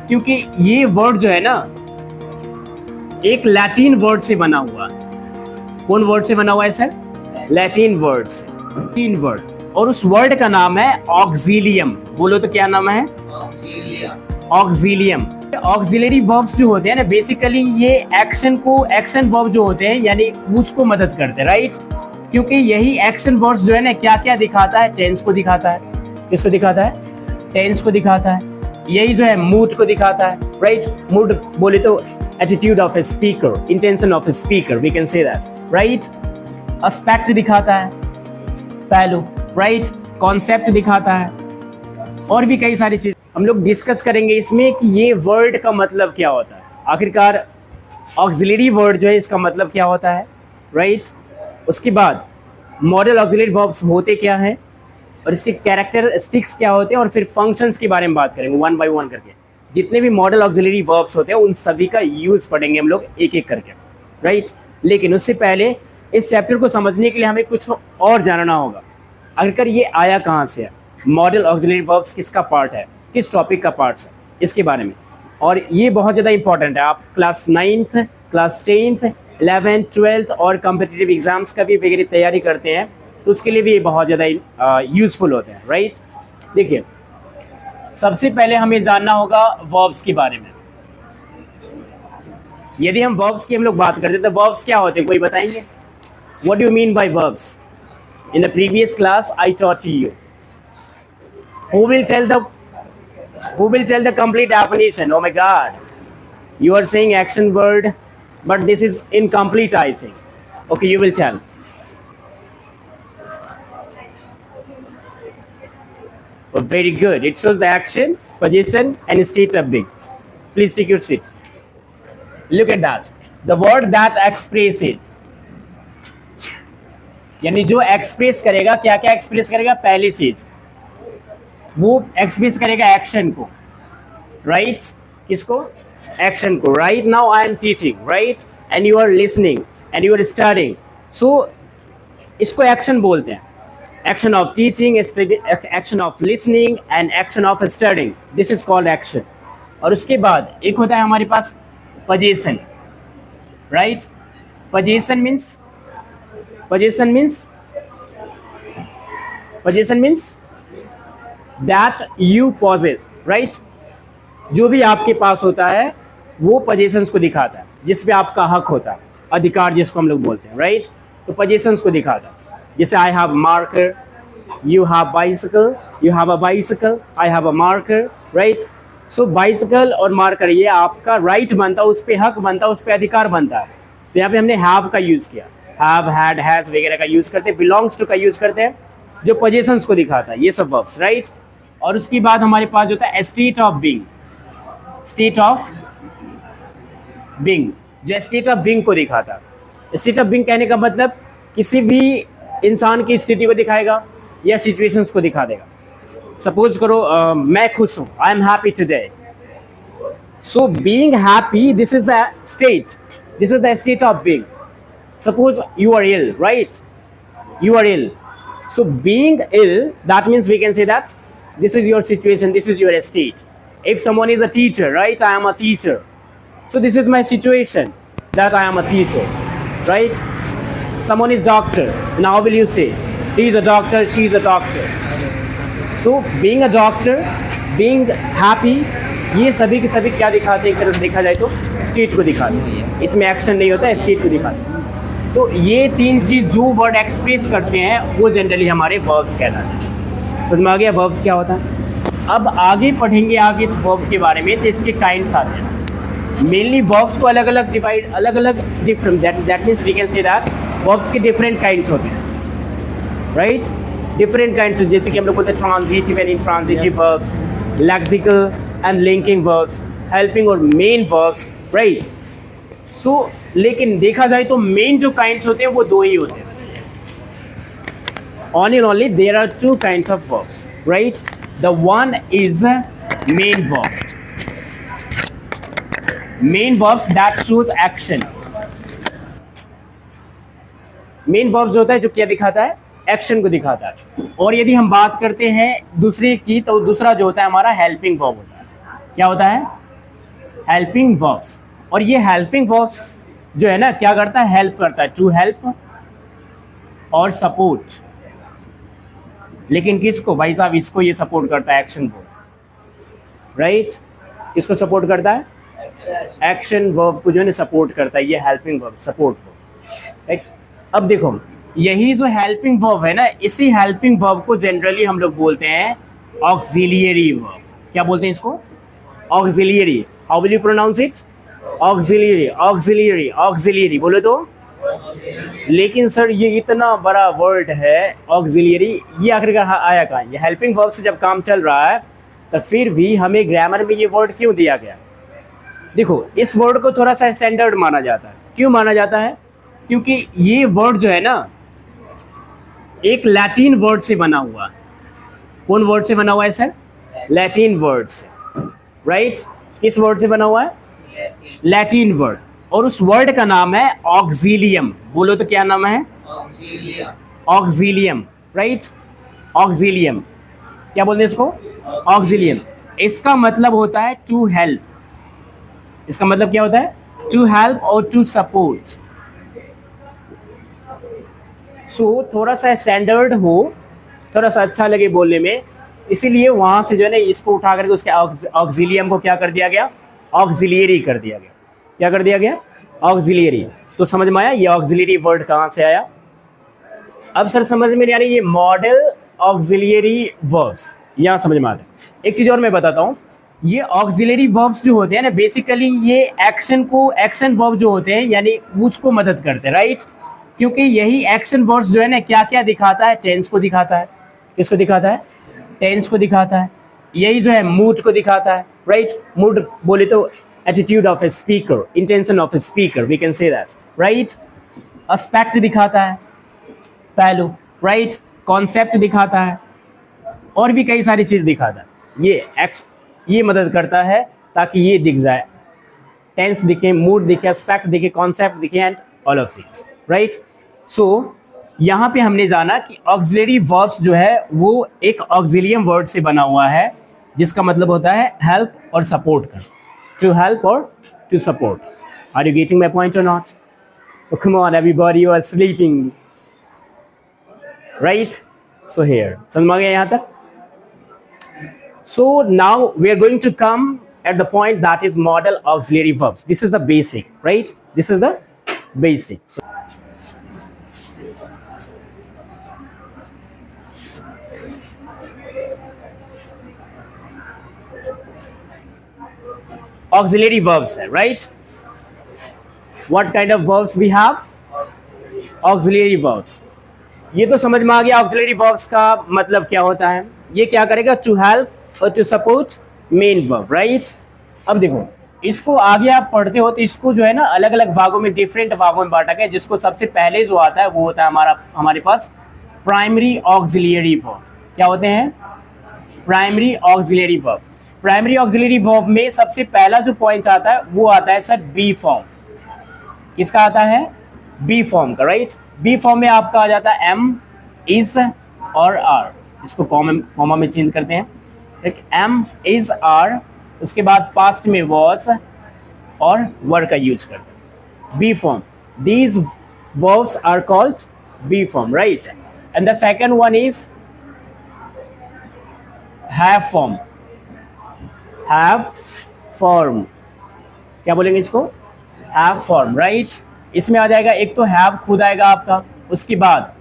क्योंकि ये वर्ड जो है ना एक लैटिन वर्ड से बना हुआ है। कौन वर्ड से बना हुआ है सर? लैटिन वर्ड से, लैटिन वर्ड। और उस वर्ड का नाम है ऑक्सिलियम। बोलो तो क्या नाम है? ऑक्सिलियम। ऑक्सिलरी वर्ब्स जो होते हैं ना, बेसिकली ये एक्शन वर्ब जो होते हैं यानी उसको मदद करते हैं, राइट? क्योंकि यही एक्शन वर्ब्स जो है ना क्या क्या दिखाता है? टेंस को दिखाता है। किसको दिखाता है? टेंस को दिखाता है। यही जो है मूड को दिखाता है, राइट? मूड बोले तो attitude of a speaker, intention of a speaker, we can say that, right? Aspect दिखाता है, पहलू, राइट? कॉन्सेप्ट दिखाता है, और भी कई सारी चीज हम लोग डिस्कस करेंगे इसमें कि ये वर्ड का मतलब क्या होता है। आखिरकार ऑक्सिलरी वर्ड जो है इसका मतलब क्या होता है, राइट? उसके बाद मॉडल ऑक्सिलरी वर्ब्स होते क्या हैं और इसके कैरेक्टरिस्टिक्स क्या होते हैं, और फिर फंक्शंस के बारे में बात करेंगे वन बाय वन करके। जितने भी मॉडल ऑक्सिलरी वर्ब्स होते हैं उन सभी का यूज़ पढ़ेंगे हम लोग एक एक करके, राइट? लेकिन उससे पहले इस चैप्टर को समझने के लिए हमें कुछ और जानना होगा। आखिरकार ये आया कहाँ से है? मॉडल ऑक्सिलरी वर्ब्स किसका पार्ट है, किस टॉपिक का पार्ट है, इसके बारे में। और ये बहुत ज़्यादा इंपॉर्टेंट है। आप class 9th, class 10th, 11th, 12th और कॉम्पिटिटिव एग्जाम्स का भी वगैरह तैयारी करते हैं तो उसके लिए भी ये बहुत ज़्यादा यूज़फुल होते हैं, राइट? देखिए, सबसे पहले हमें जानना होगा वर्ब्स के बारे में। यदि हम वर्ब्स की हम लोग बात करते हैं तो वर्ब्स क्या होते हैं, कोई बताएंगे? What do you mean by verbs? In the previous class I taught you. Who will tell the complete definition? Oh my God, you are saying action word, but this is incomplete, I think. Okay, you will tell. Oh, very good. It shows the action, position, and state of being. Please take your seat. Look at that. The word that expresses. यानी जो express करेगा, क्या क्या express करेगा? पहली चीज वो express करेगा एक्शन को, राइट? किसको? एक्शन को। Right now I am teaching, right? And you are listening and you are studying. So इसको एक्शन बोलते हैं। Action of teaching, action of listening and action of studying, this is called action. और उसके बाद एक होता है हमारे पास position, right? Position means that you possess, right? जो भी आपके पास होता है वो पोजीशंस को दिखाता है, जिस पे आपका हक होता है, अधिकार जिसको हम लोग बोलते हैं, राइट? तो पोजीशंस को दिखाता है। जैसे I have marker, you have bicycle, you have a bicycle, I have a marker, right? So bicycle और मार्कर ये आपका राइट बनता है, उस पर हक बनता है, उस पर अधिकार बनता है। तो यहाँ पे हमने हैव का यूज़ किया, हैव, हैड, हैज़ वगैरह का यूज़ करते हैं, बिलोंग्स टू का यूज़ करते हैं, जो पोजीशंस को दिखाता है, ये सब वर्ब्स, राइट? और उसके बाद हमारे पास जो होता है state of being, state of being, जो स्टेट ऑफ बीइंग को दिखाता है। स्टेट ऑफ बीइंग कहने का मतलब किसी भी इंसान की स्थिति को दिखाएगा या सिचुएशंस को दिखा देगा। सपोज करो मैं खुश हूँ, I am happy today. So being happy, this is the state, this is the state of being. Suppose you are ill, right? You are ill. So being ill, that means we can say that this is your situation, this is your state. If someone is a teacher, right? I am a teacher. So this is my situation, that I am a teacher, right? Someone is doctor. Now will you say, he is a doctor, she is a doctor. So being a doctor, being happy, ये सभी के सभी क्या दिखाते हैं? एक तरह से देखा जाए तो स्टेट को दिखाते हैं। इसमें एक्शन नहीं होता है, स्टेट को दिखाते हैं। तो ये तीन चीज़ जो वर्ड एक्सप्रेस करते हैं वो जनरली हमारे वर्ब्स कहलाते हैं। समझ में आ गया वर्ब्स क्या होता है? अब आगे पढ़ेंगे आगे इस वर्ब के बारे में, तो इसके काइंड्स आते हैं। मेनली वर्ब्स को अलग अलग डिवाइड, अलग अलग different, that means we can say that verbs के डिफरेंट काइंड्स होते हैं, राइट? डिफरेंट काइंड्स, जैसे कि हम लोग बोलते हैं transitive and intransitive verbs, lexical and linking verbs, helping और main verbs, right? So लेकिन देखा जाए तो main जो kinds होते हैं वो दो ही होते हैं। Only there are two kinds of verbs, right? The one is main verb, main verbs that shows action. main verbs होता है जो क्या दिखाता है? एक्शन को दिखाता है। और यदि हम बात करते हैं दूसरे की, तो दूसरा जो होता है हमारा हेल्पिंग वर्ब होता है। क्या होता है? Helping verbs. और ये हेल्पिंग वर्ब्स जो है ना क्या करता है, हेल्प करता है, टू हेल्प और सपोर्ट। लेकिन किसको भाई साहब, इसको ये सपोर्ट करता है, एक्शन वर्ब, राइट। किसको सपोर्ट करता है, एक्शन वर्ब को जो है ना सपोर्ट करता है, ये helping verb, support verb, right. अब देखो यही जो हेल्पिंग वर्ब है ना, इसी हेल्पिंग वर्ब को जनरली हम लोग बोलते हैं ऑक्सिलियरी वर्ब। क्या बोलते हैं इसको, auxiliary. How will you pronounce it, auxiliary, auxiliary, auxiliary बोलो तो। लेकिन सर ये इतना बड़ा वर्ड है ऑक्सिलियरी, ये आखिरकार आया कहाँ, ये हेल्पिंग वर्ब से जब काम चल रहा है तो फिर भी हमें ग्रामर में ये वर्ड क्यों दिया गया। देखो इस वर्ड को थोड़ा सा स्टैंडर्ड माना जाता है। क्यों माना जाता है, क्योंकि ये वर्ड जो है ना एक लैटिन वर्ड से बना हुआ है। कौन वर्ड से बना हुआ है सर, लैटिन वर्ड से, राइट। किस वर्ड से बना हुआ है, लैटिन वर्ड। और उस वर्ड का नाम है ऑक्सिलियम। बोलो तो क्या नाम है, ऑक्सिलियम, राइट। ऑक्सिलियम, क्या बोलते हैं इसको, ऑक्सिलियम। इसका मतलब होता है टू हेल्प। इसका मतलब क्या होता है, टू हेल्प और टू सपोर्ट। सो थोड़ा सा स्टैंडर्ड हो, थोड़ा सा अच्छा लगे बोलने में, इसीलिए वहां से जो है ना इसको उठा करके उसके ऑक्सिलियम को क्या कर दिया गया, ऑक्सिलियरी कर दिया गया। क्या कर दिया गया, ऑक्सिलियरी। तो समझ में आया ये ऑक्सिलियरी वर्ड कहाँ से आया। अब सर समझ में नहीं आ रही, ये मॉडल ऑक्सिलियरी वर्ब्स, यहाँ समझ में आता है। एक चीज़ और मैं बताता हूँ, ये ऑक्सिलियरी वर्ब्स जो होते हैं ना बेसिकली ये एक्शन को, एक्शन वर्ब जो होते हैं यानी उसको मदद करते हैं, राइट। क्योंकि यही एक्शन वर्ब्स जो है ना क्या क्या दिखाता है, टेंस को दिखाता है। किसको दिखाता है, टेंस को दिखाता है। यही जो है मूड को दिखाता है, राइट। मूड बोले तो attitude of a speaker, intention of a speaker, we can say that, right. Aspect दिखाता है, पहलू, राइट। कॉन्सेप्ट दिखाता है और भी कई सारी चीज़ दिखाता है। ये मदद करता है ताकि ये दिख जाए, टेंस दिखे, मूड दिखे, एस्पेक्ट दिखे, कॉन्सेप्ट दिखे and all of it, right. So यहाँ पे हमने जाना कि ऑक्सिलरी वर्ब्स जो है वो एक ऑक्सिलियम वर्ड से बना हुआ है जिसका मतलब होता है हेल्प और सपोर्ट कर, टू हेल्प और to support. Are you getting my point और not? Come on everybody, you are sleeping, right. So here समझ में आ गया यहाँ तक। So now we are going to come at the point that is model auxiliary verbs. This is the basic, right? This is the basic. So, auxiliary verbs, right? What kind of verbs we have? Auxiliary verbs. ये तो समझ में आ गया auxiliary verbs का मतलब क्या होता है। ये क्या करेगा, to help और to support main verb, right. अब देखो इसको आगे आप पढ़ते हो तो इसको जो है ना अलग अलग भागों में, डिफरेंट भागों में बांटा गया। जिसको सबसे पहले जो आता है वो होता है हमारे पास प्राइमरी ऑक्सिलियरी वर्ब। क्या होते हैं, primary auxiliary verb. Primary auxiliary verb में सबसे पहला जो पॉइंट आता है वो आता है सर बी फॉर्म। किसका आता है, बी फॉर्म का, राइट। बी फॉर्म में आपका आ जाता है एम, इज और आर। इसको कॉमा में चेंज करते हैं, एम, इज, आर, उसके बाद पास्ट में वॉज और वर का यूज करते हैं, be form. These verbs are called be form, right. And the second one is have form. Have form, क्या बोलेंगे इसको, हैव फॉर्म, राइट। इसमें आ जाएगा एक तो हैव खुद आएगा आपका, उसके बाद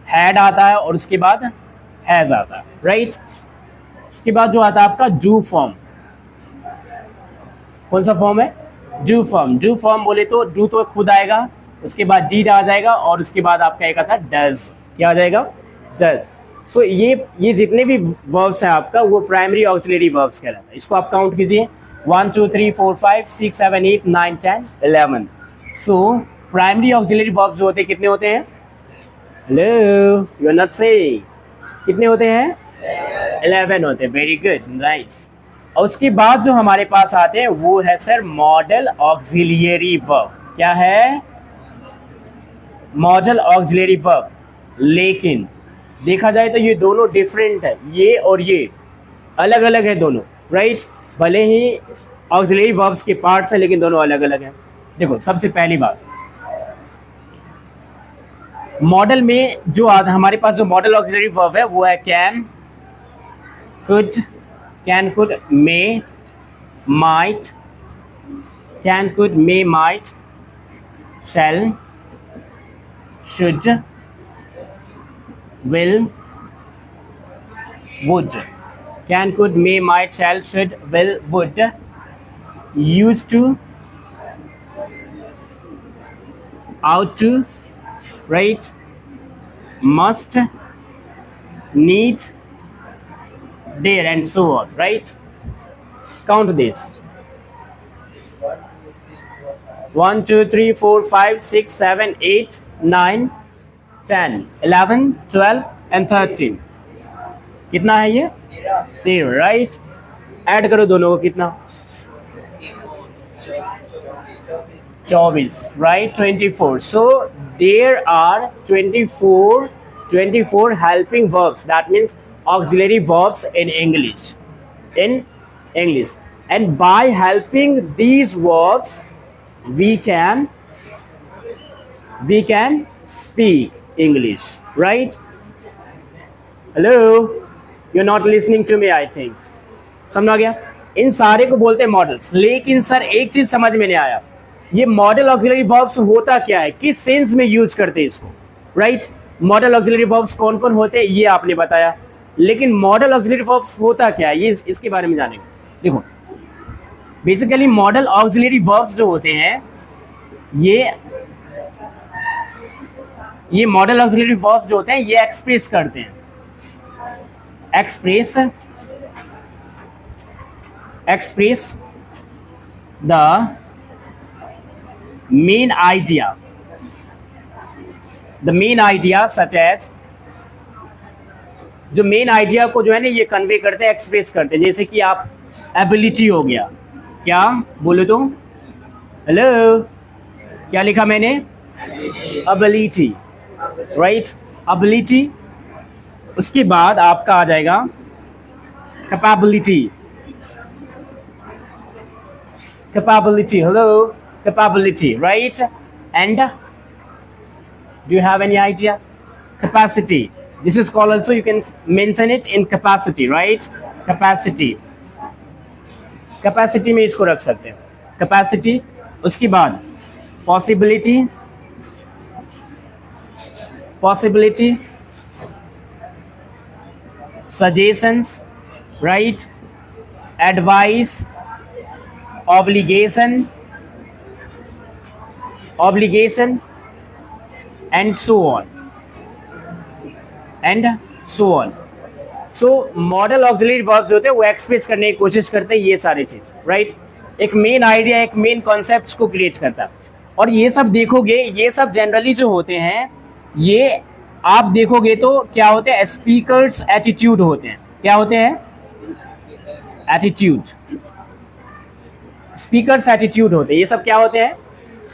हैड आता है और उसके बाद हैज आता है, राइट। उसके बाद जो आता है आपका डू फॉर्म। कौन सा फॉर्म है, डू फॉर्म। डू फॉर्म बोले तो डू तो खुद आएगा, उसके बाद डीड आ जाएगा और उसके बाद आपका एक आता है डज। क्या आ जाएगा, डज। सो ये जितने भी वर्ब्स हैं आपका वो प्राइमरी ऑक्सिलरी वर्ब्स कहलाता है। इसको आप काउंट कीजिए, 1 2 3 4 5 6 7 8 9 10 11। सो प्राइमरी ऑक्सिलरी वर्ब्स जो होते हैं कितने होते हैं, hello you are not saying, कितने होते हैं, 11 होते हैं। Very good, nice. और उसके बाद जो हमारे पास आते हैं वो है सर मॉडल ऑक्सिलियरी वर्ब। क्या है, मॉडल ऑक्सिलियरी वर्ब। लेकिन देखा जाए तो ये दोनों डिफरेंट है, ये और ये अलग अलग है दोनों, राइट। भले ही ऑक्सिलरी वर्ब्स के पार्ट्स हैं लेकिन दोनों अलग अलग हैं। देखो सबसे पहली बात, मॉडल में जो हमारे पास जो मॉडल ऑक्सिलरी वर्ब है वो है can, could, may, might, can, could, may, might, shall, should, will, would. Can, could, may, might, shall, should, will, would. Used to, ought to, right? Must, need, dare, and so on, right? Count this. 1, 2, 3, 4, 5, 6, 7, 8, 9, 10, 11, 12 and 13. कितना है ये? 13, right. Add करो दोनों को, कितना? 24, right. 24. So there are 24 helping verbs, that means auxiliary verbs in English, and by helping these verbs we can speak English, right? Hello, you're not listening to me, I think. समझ आ गया? इन सारे को बोलते हैं मॉडल्स। लेकिन sir एक चीज समझ में नहीं आया, ये मॉडल ऑक्सिलरी वर्ब्स होता क्या है, किस सेंस में यूज करते हैं इसको, राइट? मॉडल ऑक्सिलरी वर्ब्स कौन कौन होते हैं ये आपने बताया, लेकिन मॉडल ऑक्सिलरी वर्ब्स होता क्या है ये इसके बारे में जानेंगे। देखो बेसिकली मॉडल ऑक्सिलरी वर्ब्स जो होते हैं ये मॉडल ऑक्सिलरी वर्ब्स जो होते हैं ये एक्सप्रेस करते हैं, express the main idea such as, जो मेन आइडिया को जो है ना ये कन्वे करते हैं, एक्सप्रेस करते हैं। जैसे कि आप एबिलिटी हो गया, क्या बोलो तो, हेलो क्या लिखा मैंने? Ability, right? एबिलिटी। उसके बाद आपका आ जाएगा capability, hello, capability, right? And do you have any idea? Capacity, this is called also, you can mention it in capacity, right? Capacity में इसको रख सकते हैं, कैपेसिटी। उसके बाद possibility, suggestions, right? Advice, obligation and so on. So model auxiliary verbs होते हैं वो एक्सप्रेस करने की कोशिश करते हैं ये सारी चीज, राइट? एक मेन आइडिया, एक मेन कॉन्सेप्ट को क्रिएट करता है। और ये सब देखोगे, ये सब जनरली जो होते हैं ये आप देखोगे तो क्या होते हैं? स्पीकर्स एटीट्यूड होते हैं। क्या होते हैं? एटीट्यूड, स्पीकर्स एटीट्यूड होते हैं। ये सब क्या होते हैं?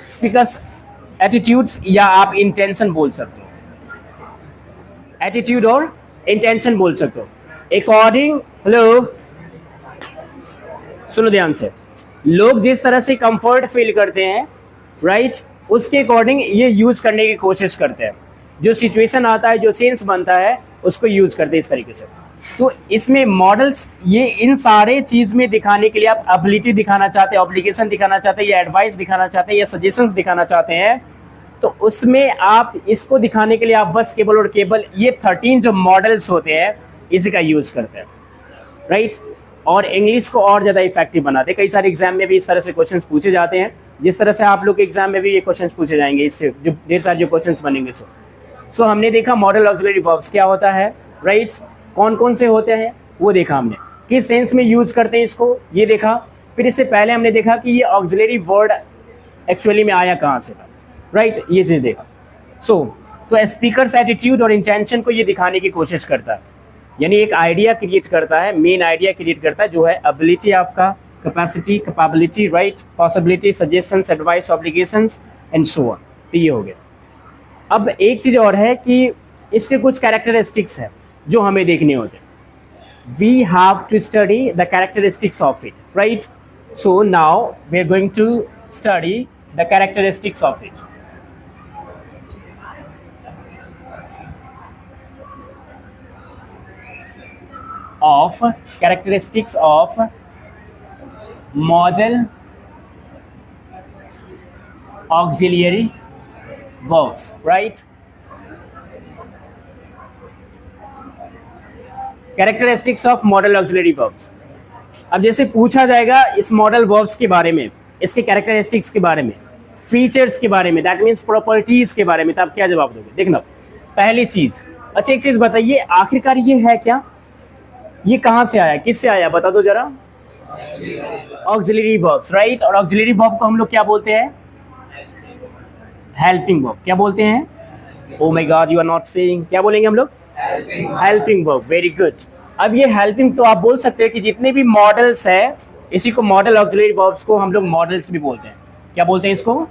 स्पीकर्स एटीट्यूड्स, या आप इंटेंशन बोल सकते हो, एटीट्यूड और इंटेंशन बोल सकते हो। अकॉर्डिंग, हेलो सुनो ध्यान से, लोग जिस तरह से कंफर्ट फील करते हैं, राइट, उसके अकॉर्डिंग ये यूज करने की कोशिश करते हैं। जो सिचुएशन आता है, जो सेंस बनता है, उसको यूज करते हैं इस तरीके से। तो इसमें मॉडल्स ये इन सारे चीज में दिखाने के लिए, आप एबिलिटी दिखाना चाहते हैं, ऑब्लिगेशन दिखाना चाहते हैं, या एडवाइस दिखाना चाहते हैं, या सजेशंस दिखाना चाहते हैं, तो उसमें आप इसको दिखाने के लिए आप बस केवल और केवल ये 13 जो मॉडल्स होते हैं इसी का यूज करते हैं, राइट? और इंग्लिश को और ज़्यादा इफेक्टिव बनाते हैं। कई सारे एग्जाम में भी इस तरह से क्वेश्चंस पूछे जाते हैं, जिस तरह से आप लोग के एग्जाम में भी ये क्वेश्चंस पूछे जाएंगे, इससे जो ढेर सारे जो क्वेश्चंस बनेंगे। सो हमने देखा मॉडल ऑक्सिलरी वर्ब्स क्या होता है, राइट? कौन कौन से होते हैं वो देखा हमने, किस सेंस में यूज करते हैं इसको ये देखा। फिर इससे पहले हमने देखा कि ये ऑक्सिलरी वर्ड एक्चुअली में आया कहाँ से था, राइट? ये चीज़ देखा। तो स्पीकर्स एटीट्यूड और इंटेंशन को ये दिखाने की कोशिश करता है, यानी एक आइडिया क्रिएट करता है, मेन आइडिया क्रिएट करता है, जो है एबिलिटी आपका, capacity, capability, right, possibility, suggestions, advice, obligations and so on. तो ये हो गया। अब एक चीज़ और है कि इसके कुछ कैरेक्टरिस्टिक्स हैं जो हमें देखने होते हैं। We have to study the characteristics of it, right? So now we are going to study the characteristics of it. Of characteristics of modal auxiliary verbs, right? Characteristics of model auxiliary verbs. अब जैसे पूछा जाएगा इस modal verbs के बारे में, इसके characteristics के बारे में, फीचर्स के बारे में, दैट मीन्स प्रॉपर्टीज के बारे में, तो आप क्या जवाब दोगे? देखना पहली चीज, अच्छा एक चीज बताइए, आखिरकार ये है क्या? ये कहाँ से आया, किससे आया, बता दो जरा। Auxiliary verbs, right. और ऑक्सिलरी वर्ब को हम लोग क्या बोलते हैं? Helping verb. क्या बोलते हैं? Oh my god, you are not saying. क्या बोलेंगे हम लोग? Helping verb. Very good. अब ये हेल्पिंग तो आप बोल सकते हैं कि जितने भी मॉडल्स है, इसी को मॉडल ऑक्सिलरी वर्ब्स को हम लोग मॉडल्स भी बोलते हैं। क्या बोलते हैं इसको?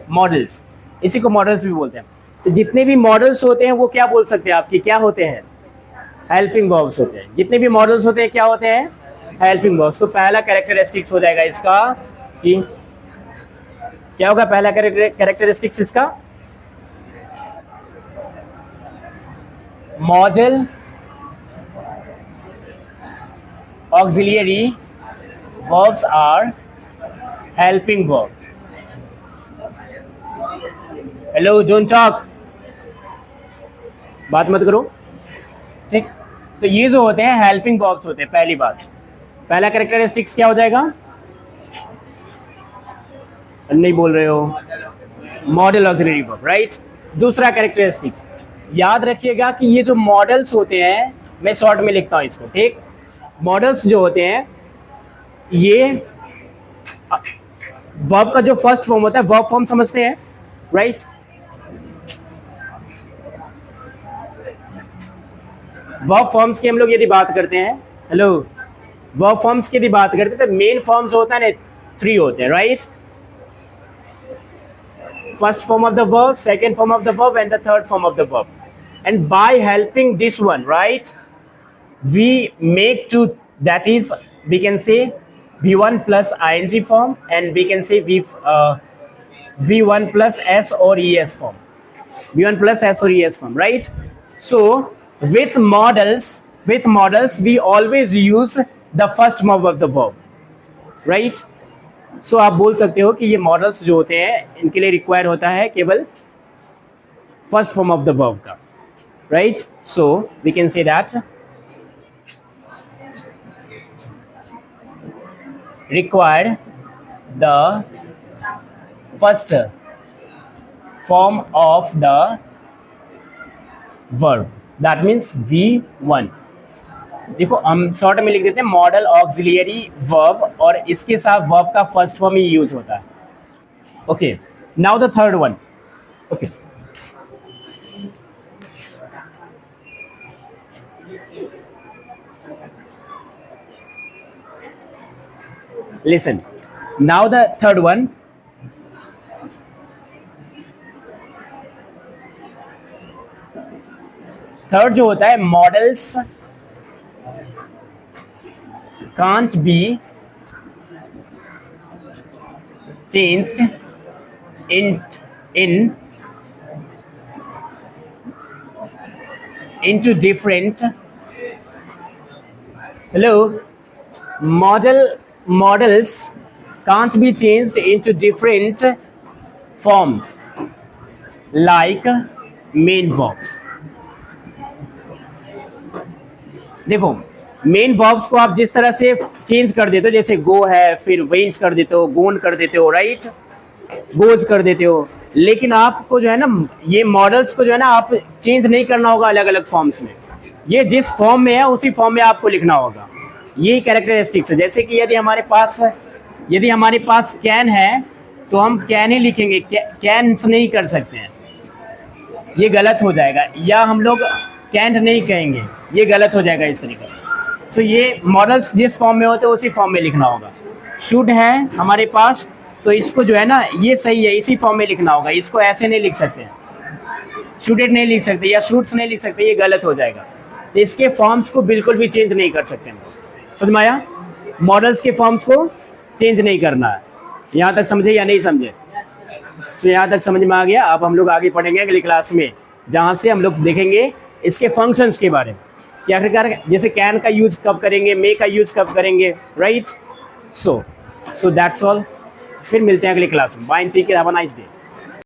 मॉडल्स। इसी को मॉडल्स भी बोलते हैं। तो जितने भी मॉडल्स होते हैं वो क्या बोल सकते हैं आपकी, क्या होते हैं? हेल्पिंग वर्ब्स होते हैं। जितने भी मॉडल्स होते हैं क्या होते हैं? Helping verbs. तो पहला कैरेक्टरिस्टिक्स हो जाएगा इसका कि क्या होगा? पहला कैरेक्टरिस्टिक्स इसका model auxiliary verbs are helping verbs. Hello, don't talk. बात मत करो, ठीक। तो ये जो होते हैं हेल्पिंग वर्ब्स होते हैं। पहली बात, पहला कैरेक्टरिस्टिक्स क्या हो जाएगा? नहीं बोल रहे हो? Model auxiliary verb, right. दूसरा कैरेक्टरिस्टिक्स याद रखिएगा कि ये जो मॉडल्स होते हैं, मैं शॉर्ट में लिखता हूं इसको, ठीक। मॉडल्स जो होते हैं ये वर्ब का जो फर्स्ट फॉर्म होता है, वर्ब फॉर्म समझते हैं, राइट। वर्ब फॉर्म्स की हम लोग यदि बात करते हैं, हेलो, वर्ब फॉर्म्स की यदि बात करते हैं तो मेन फॉर्म्स होता है ना, 3 होते हैं, right. First form of the verb, second form of the verb and the third form of the verb. And by helping this one, right, we make two, that is we can say v1 plus ing form and we can say v1 plus s or es form, v1 plus s or es form, right. So with models we always use the first form of the verb, right. So आप बोल सकते हो कि ये models जो होते हैं इनके लिए रिक्वायर होता है केवल first form of the verb का, right. So we can say that required the first form of the verb, that means V1. देखो हम शॉर्ट में लिख देते हैं मॉडल ऑक्सिलियरी वर्ब, और इसके साथ वर्ब का फर्स्ट फॉर्म ही यूज होता है। Okay, now the third one. Okay, listen, now the third one, third जो होता है, models can't be changed into different, hello, models can't be changed into different forms like main verbs. देखो main verbs को आप जिस तरह से change कर देते हो, जैसे गो है फिर वेंच कर देते हो, गोन कर देते हो, राइट, गोज कर देते हो, लेकिन आपको जो है ना ये मॉडल्स को जो है ना आप चेंज नहीं करना होगा अलग अलग फॉर्म्स में। ये जिस फॉर्म में है उसी फॉर्म में आपको लिखना होगा। ये कैरेक्टरिस्टिक्स है। जैसे कि यदि हमारे पास कैन है तो हम कैन ही लिखेंगे, कैन्स नहीं कर सकते हैं, ये गलत हो जाएगा। या हम लोग कैंट नहीं कहेंगे, ये गलत हो जाएगा इस तरीके से। सो ये मॉडल्स जिस फॉर्म में होते हैं उसी फॉर्म में लिखना होगा। शुड है हमारे पास तो इसको जो है ना ये सही है, इसी फॉर्म में लिखना होगा। इसको ऐसे नहीं लिख सकते हैं, शुडेड नहीं लिख सकते या शूट्स नहीं लिख सकते, ये गलत हो जाएगा। तो इसके फॉर्म्स को बिल्कुल भी चेंज नहीं कर सकते हम। समझ में आया? मॉडल्स के फॉर्म्स को चेंज नहीं करना है। यहाँ तक समझे या नहीं समझे? सो यहाँ तक समझ में आ गया। अब हम लोग आगे पढ़ेंगे अगली क्लास में, जहाँ से हम लोग देखेंगे इसके फंक्शंस के बारे में कि आखिरकार जैसे कैन का यूज कब करेंगे, मे का यूज कब करेंगे, राइट। So that's all. फिर मिलते हैं अगली क्लास में। Bye, take care, have a nice day.